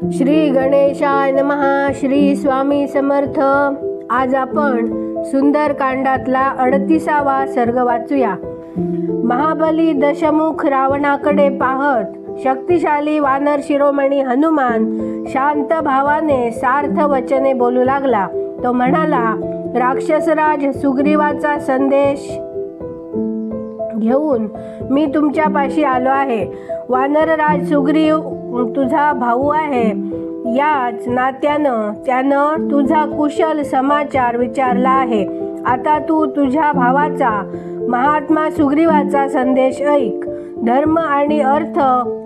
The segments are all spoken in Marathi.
श्री गणेशाय नमः. श्री स्वामी समर्थ. आज आपण सुंदरकांडातला 38वा सर्ग वाचूया. महाबली दशमुख रावणाकडे पाहत शक्तिशाली वानर शिरोमणी हनुमान शांत भावाने सार्थ वचने बोलू लागला. तो म्हणाला, राक्षसराज सुग्रीवाचा संदेश घेऊन मी तुमच्यापाशी आलो आहे. वानरराज सुग्रीव तुझा भाऊ आहे. याच नात्यानं त्यानं तुझा कुशल समाचार विचारला आहे. आता तू तुझ्या भावाचा महात्मा सुग्रीवाचा संदेश ऐक. धर्म आणि अर्थ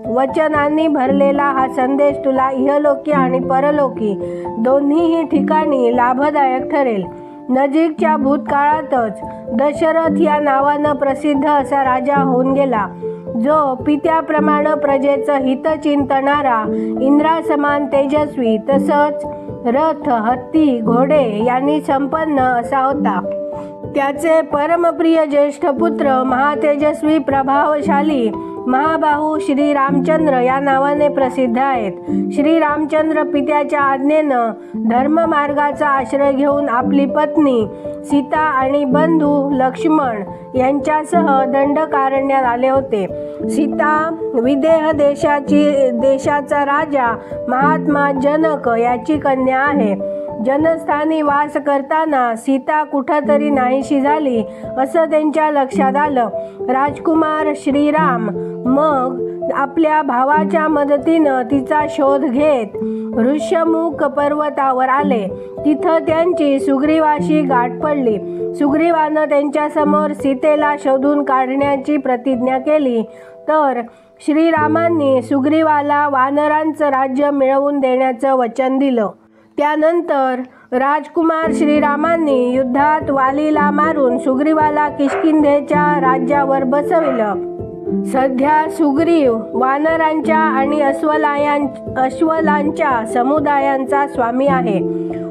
वचनांनी भरलेला हा संदेश तुला इहलोकी आणि परलोकी दोन्हीही ठिकाणी लाभदायक ठरेल. नजीकच्या भूतकाळातच दशरथ या नावानं प्रसिद्ध असा राजा होऊन गेला, जो पित्याप्रमाणे प्रजेचं हित चिंतणारा, इंद्रासमान तेजस्वी, तसंच रथ, हत्ती, घोडे यांनी संपन्न असा होता. त्याचे परमप्रिय ज्येष्ठ पुत्र महातेजस्वी, प्रभावशाली, महाबाहू श्री रामचंद्र या नावाने प्रसिद्ध आहेत. श्री रामचंद्र पित्याच्या आज्ञेनं धर्ममार्गाचा आश्रय घेऊन आपली पत्नी सीता आणि बंधू लक्ष्मण यांच्यासह दंडकारण्यात आले होते. सीता विदेह देशाचा राजा महात्मा जनक याची कन्या आहे. जनस्थानी वास करताना सीता कुठंतरी नाहीशी झाली असं त्यांच्या लक्षात आलं. राजकुमार श्रीराम मग आपल्या भावाच्या मदतीनं तिचा शोध घेत ऋष्यमुख पर्वतावर आले. तिथं त्यांची सुग्रीवाशी गाठ पडली. सुग्रीवानं त्यांच्यासमोर सीतेला शोधून काढण्याची प्रतिज्ञा केली, तर श्रीरामांनी सुग्रीवाला वानरांचं राज्य मिळवून देण्याचं वचन दिलं. त्यानंतर राजकुमार श्रीरामांनी युद्धात वालीला मारून सुग्रीवाला किष्किंधेच्या राज्यावर बसविलं. सध्या सुग्रीव वानरांच्या आणि अस्वलांच्या समुदायांचा स्वामी आहे.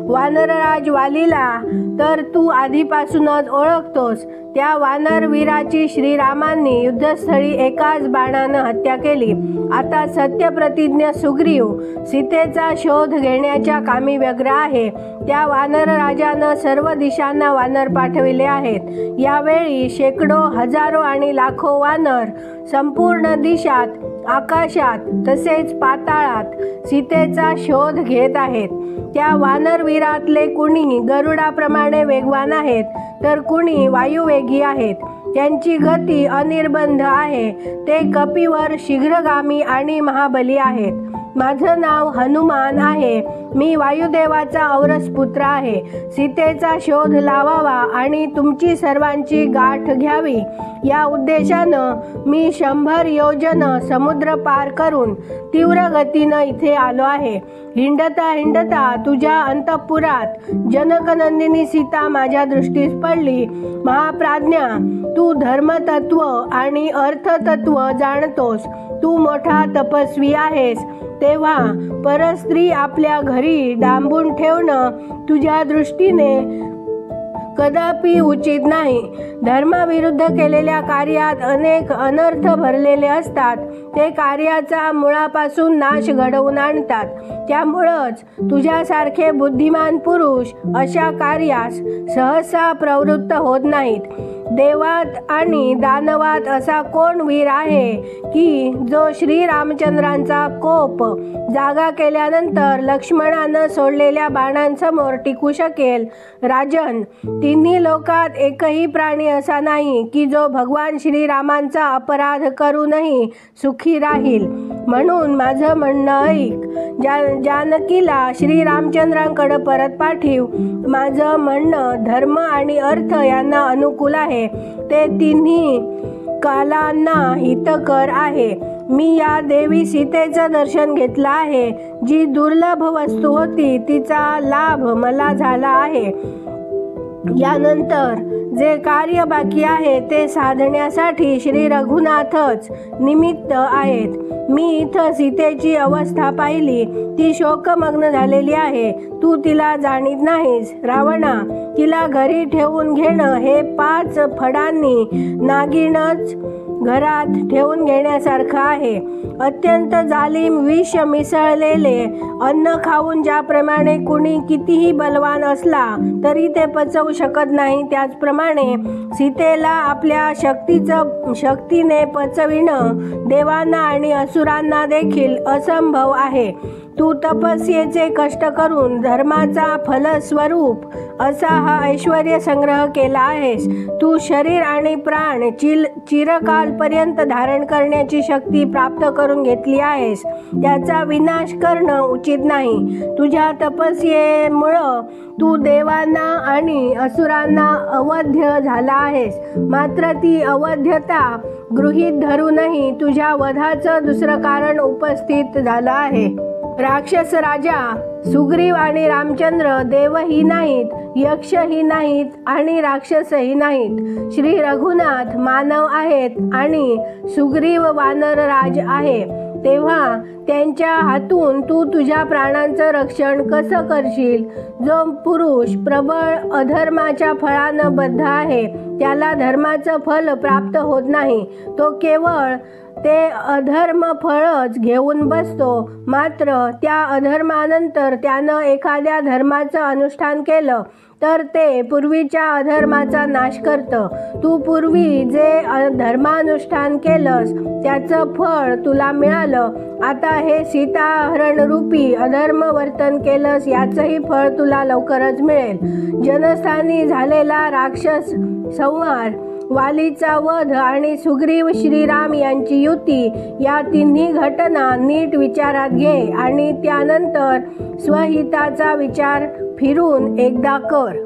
वानरराज वालीला तर तू आधीपासूनच ओळखतोस. त्या वानरवीराची श्रीरामांनी युद्धस्थळी एकाच बाणानं हत्या केली. आता सत्यप्रतिज्ञ सुग्रीव सीतेचा शोध घेण्याच्या कामी व्यग्र आहे. त्या वानरराजानं सर्व दिशांना वानर पाठविले आहेत. यावेळी शेकडो, हजारो आणि लाखो वानर संपूर्ण दिशात, आकाशात तसेच पाताळात सीतेचा शोध घेत आहेत. त्या वानरवीरातले कुणी गरुडाप्रमाणे वेगवान आहेत, तर कुणी वायुवेगी आहेत. त्यांची गती अनिर्बंध आहे. ते कपिवर शीघ्रगामी आणि महाबली आहेत. माझं नाव हनुमान आहे. मी वायुदेवाचा औरस पुत्र आहे. सीतेचा शोध लावावा आणि तुमची सर्वांची गाठ घ्यावी या उद्देशानं मी 100 योजन समुद्र पार करून तीव्र गतीनं इथे आलो आहे. हिंडता हिंडता तुझ्या अंतःपुरात जनकनंदिनी सीता माझ्या दृष्टीस पडली. महाप्राज्ञा, तू धर्मतत्व आणि अर्थतत्व जाणतोस. तू मोठा तपस्वी आहेस. तेव्हा परस्त्री आपल्या घरी डांबून ठेवणं तुझ्या दृष्टीने कदापि उचित नाही. धर्माविरुद्ध केलेल्या कार्यात अनेक अनर्थ भरलेले असतात. ते कार्याचा मुळापासून नाश घडवून आणतात. त्यामुळंच तुझ्यासारखे बुद्धिमान पुरुष अशा कार्यास सहसा प्रवृत्त होत नाहीत. देवात आणि दानवात असा कोण वीर आहे की जो श्रीरामचंद्रांचा कोप जागा केल्यानंतर लक्ष्मणानं सोडलेल्या बाणांसमोर टिकू शकेल? राजन, तिन्ही लोकात एकही प्राणी असा नाही की जो भगवान श्रीरामांचा अपराध करूनही सुखी राहील. म्हणून माझं म्हणणं ऐक. जानकीला श्रीरामचंद्रांकडे परत पाठव. माझं म्हणणं धर्म आणि अर्थ यांना अनुकूल आहे. ते तिन्ही कालांना हितकर आहे. मी या देवी सीतेचं दर्शन घेतलं आहे. जी दुर्लभ वस्तू होती तिचा लाभ मला झाला आहे. यानंतर जे कार्य बाकी आहे ते साधण्यासाठी श्री रघुनाथच निमित्त आहेत. मी इथं सीतेची अवस्था पाहिली. ती शोकमग्न झालेली आहे. तू तिला जाणीत नाहीस. रावणा, तिला घरी ठेवून घेणं हे 5 फडांनी नागिणच घरात ठेवून घेण्यासारखं आहे. अत्यंत जालिम विष मिसळलेले अन्न खाऊन ज्याप्रमाणे कुणी कितीही बलवान असला तरी ते पचवू शकत नाही, त्याचप्रमाणे सीतेला आपल्या शक्तीने पचविणं देवांना आणि असुरांना देखील असंभव आहे. तू तपस्येचे कष्ट करून धर्माचा फलस्वरूप असा हा ऐश्वर्य संग्रह केला आहेस. तू शरीर आणि प्राण चिरकालपर्यंत धारण करण्याची शक्ती प्राप्त करून घेतली आहेस. त्याचा विनाश करणं उचित नाही. तुझ्या तपस्येमुळं तू देवांना आणि असुरांना अवध्य झाला आहेस. मात्र ती अवध्यता गृहीत धरूनही तुझ्या वधाचं दुसरं कारण उपस्थित झालं आहे. राक्षस राजा सुग्रीव आणि रामचंद्र देवही नाहीत, यक्षही नाहीत आणि राक्षसही नाहीत. श्री रघुनाथ मानव आहेत आणि सुग्रीव वानरराज आहे. तेव्हा त्यांच्या हातून तू तुझ्या प्राणांचं रक्षण कसं करशील? जो पुरुष प्रबळ अधर्माच्या फळानं बद्ध आहे त्याला धर्माचं फल प्राप्त होत नाही. तो केवळ ते अधर्म फळच घेऊन बसतो. मात्र त्या अधर्मानंतर त्यानं एखाद्या धर्माचं अनुष्ठान केलं तर ते पूर्वीच्या अधर्माचा नाश करतं. तू पूर्वी जे धर्मानुष्ठान केलंस त्याचं फळ तुला मिळालं. आता हे सीताहरणरूपी अधर्म वर्तन केलंस याचंही फळ तुला लवकरच मिळेल. जनस्थानी झालेला राक्षस संहार, वालीचा वध आणि सुग्रीव श्रीराम यांची युती या तिन्ही घटना नीट विचारात घे आणि त्यानंतर स्वहिताचा विचार फिरून एकदा कर.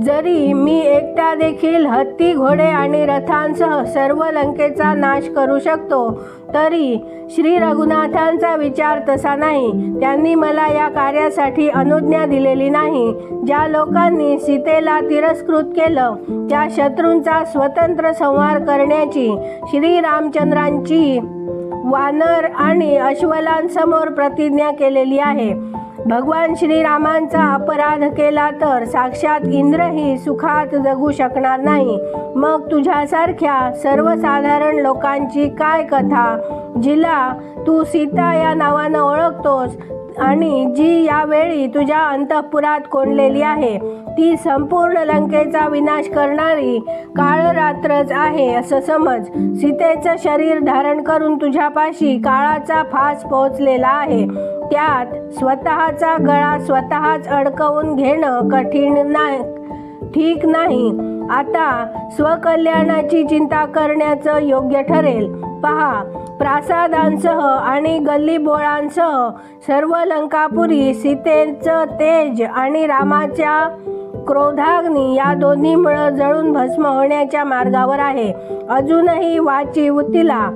जरी मी एकटा देखील हत्ती, घोडे आणि रथांसह सर्व लंकेचा नाश करू शकतो तरी श्री रघुनाथांचा विचार तसा नाही. त्यांनी मला या कार्यासाठी अनुज्ञा दिलेली नाही. ज्या लोकांनी सीतेला तिरस्कृत केलं त्या शत्रूंचा स्वतंत्र संहार करण्याची श्री रामचंद्रांची वानर आणि अश्वलांसमोर प्रतिज्ञा केलेली आहे. भगवान श्रीरामांचा अपराध केला तर साक्षात इंद्रही सुखात जगू शकणार नाही. मग तुझ्यासारख्या सर्वसाधारण लोकांची काय कथा, जिला तू सीता या नावानं ओळखतोस आणि जी यावेळी तुझ्या अंतःपुरात कोंडलेली आहे, ती संपूर्ण लंकेचा विनाश करणारी काळरात्रच आहे असं समज. सीतेचं शरीर धारण करून तुझ्यापाशी काळाचा फास पोहोचलेला आहे. त्यात स्वतःचा गळा स्वतःच अडकवून घेणं कठीण नाही, ठीक नाही. आता स्वकल्याणाची चिंता करण्याचं योग्य ठरेल. पहा, प्रासादांसह आणि गल्लीबोळांसह सर्व लंकापुरी सीतेचं तेज आणि रामाच्या क्रोधाग्नी या दोन्हीमुळे जळून भस्म होण्याच्या मार्गावर आहे. अजूनही वाचिवतीला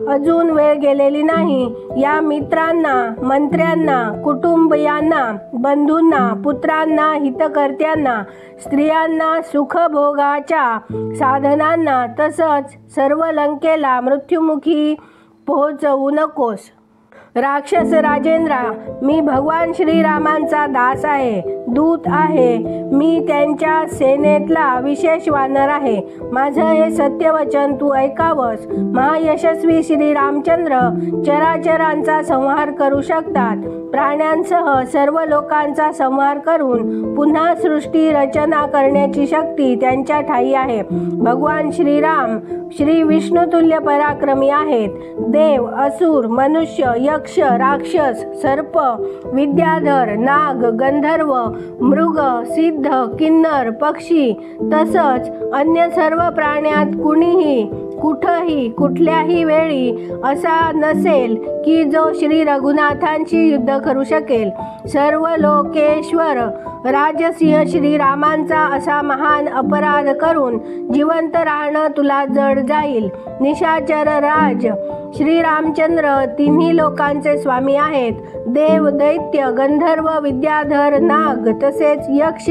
अजून वेळ गेलेली नाही. या मित्रांना, मंत्र्यांना, कुटुंबियांना, बंधूंना, पुत्रांना, हितकर्त्यांना, स्त्रियांना, सुखभोगाच्या साधनांना तसंच सर्व लंकेला मृत्युमुखी पोहोचवू नकोस. राक्षस राजेंद्रा, मी भगवान श्रीरामांचा दास आहे, दूत आहे. मी त्यांच्या सेनेतला विशेष वानर आहे. माझं हे सत्यवचन तू ऐकावंस. महायशस्वी श्री रामचंद्र चराचरांचा संहार करू शकतात. प्राण्यांसह सर्व लोकांचा संहार करून पुन्हा सृष्टी रचना करण्याची शक्ती त्यांच्या ठायी आहे. भगवान श्रीराम श्री विष्णुतुल्य पराक्रमी आहेत. देव, असुर, मनुष्य, यक्ष, राक्षस, सर्प, विद्याधर, नाग, गंधर्व, मृग, सिद्ध, किन्नर, पक्षी तसंच अन्य सर्व प्राण्यात कुणीही कुठंही कुठल्याही वेळी असा नसेल की जो श्री रघुनाथांशी युद्ध करू शकेल. सर्व लोकेश्वर राजसिंह श्रीरामांचा असा महान अपराध करून जिवंत राहणं तुला जड जाईल. निशाचर राज श्रीरामचंद्र तिन्ही लोकांचे स्वामी आहेत. देव, दैत्य, गंधर्व, विद्याधर, नाग तसेच यक्ष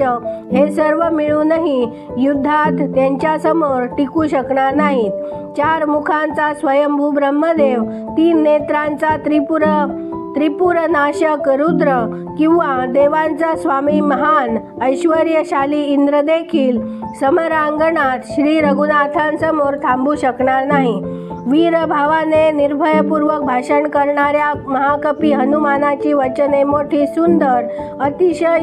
हे सर्व मिळूनही युद्धात त्यांच्यासमोर टिकू शकणार नाहीत. 4 मुखांचा स्वयंभू ब्रह्मदेव, 3 नेत्रांचा त्रिपुरनाशक रुद्र किंवा देवांचा स्वामी महान ऐश्वर्यशाली इंद्र देखील समरांगणात श्री रघुनाथांसमोर थांबू शकणार नाही. वीरभावाने निर्भयपूर्वक भाषण करणाऱ्या महाकपी हनुमानाची वचने मोठी सुंदर अतिशय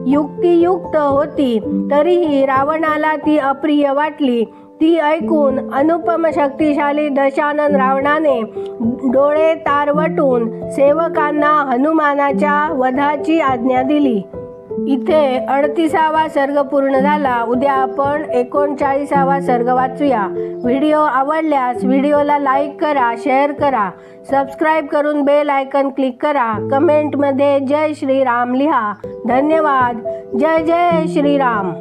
युक्तियुक्त होती, तरीही रावणाला ती अप्रिय वाटली. ती ऐकून अनुपम शक्तिशाली दशानन रावणाने डोळे तारवटून सेवकांना हनुमानाच्या वधाची आज्ञा दिली. इथे 38वा सर्ग पूर्ण झाला. उद्या आपण 39वा सर्ग वाचूया. व्हिडिओ आवडल्यास व्हिडिओला लाईक करा, शेअर करा, सबस्क्राईब करून बेल आयकॉन क्लिक करा. कमेंटमध्ये जय श्रीराम लिहा. धन्यवाद. जय जय श्रीराम.